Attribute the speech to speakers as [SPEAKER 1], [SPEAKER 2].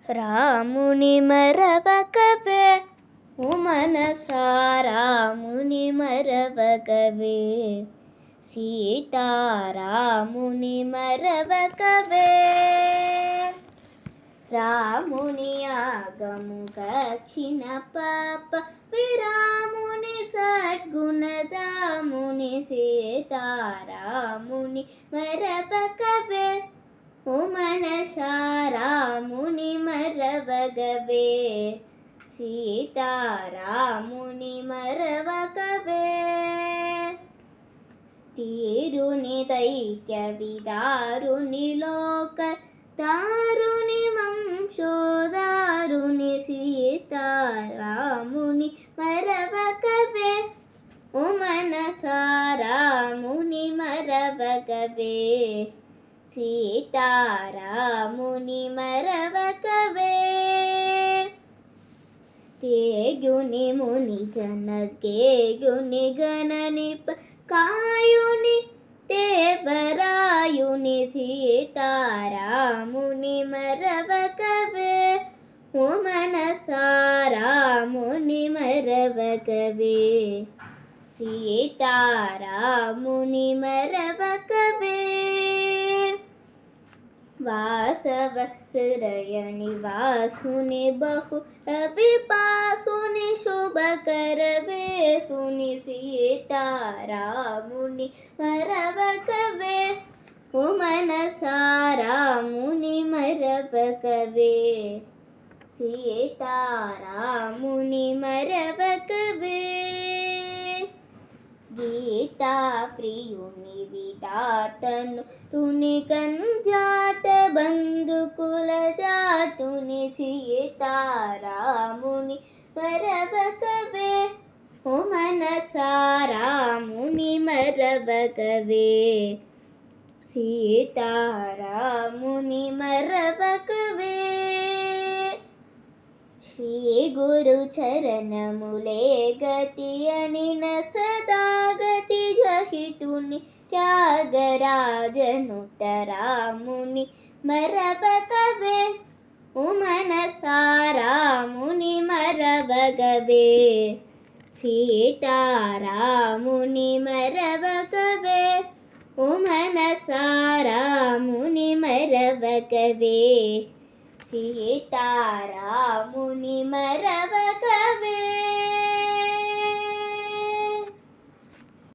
[SPEAKER 1] రాముని మరవకవే ఓ మనసా రాముని మరవకవే సీతారాముని మరవకవే రాముని ఆగము కచ్చిన పాప విరాముని సద్గుణదాముని సీతారాముని మరవకవే ఓ మనసా రాముని మరవగవే సీతారాముని మరవకవే తీరుని దైత్య విదారుని లోక దారుని వంశోదారుని సీతారాముని మరవకవే ఓ మనసా రాముని మరవకవే సీతారాముని మరవకవే తేయుని ముని జనకేయుని గణనిప కాయుని దేవరాయుని సీతారాముని మరవకవే ఓ మనసా రాముని మరవకవే సీతారాముని మరవకవే వాసవ హృదయ నివాసుని బహు రవిపాసుని శుభకర వేసుని సీతారాముని మరవకవే ఓ మనసా రాముని మరవకవే సీతారాముని మరవకవే గీతా ప్రియుని విదాటను తుని కంజాట బంధుకుల జాటుని సీతారాముని మరవకవే ఓ మనసా రాముని మరవకవే సీతారాముని మరవకవే శ్రీ గురు చరణములే గతి అనిన సదాగతి జహితుని త్యాగరాజనుత రాముని మరవకవే ఓ మనసా రాముని మరవకవే సీతారాముని మరవకవే ఓ మనసా రాముని మరవకవే సీతారాముని మరవకవే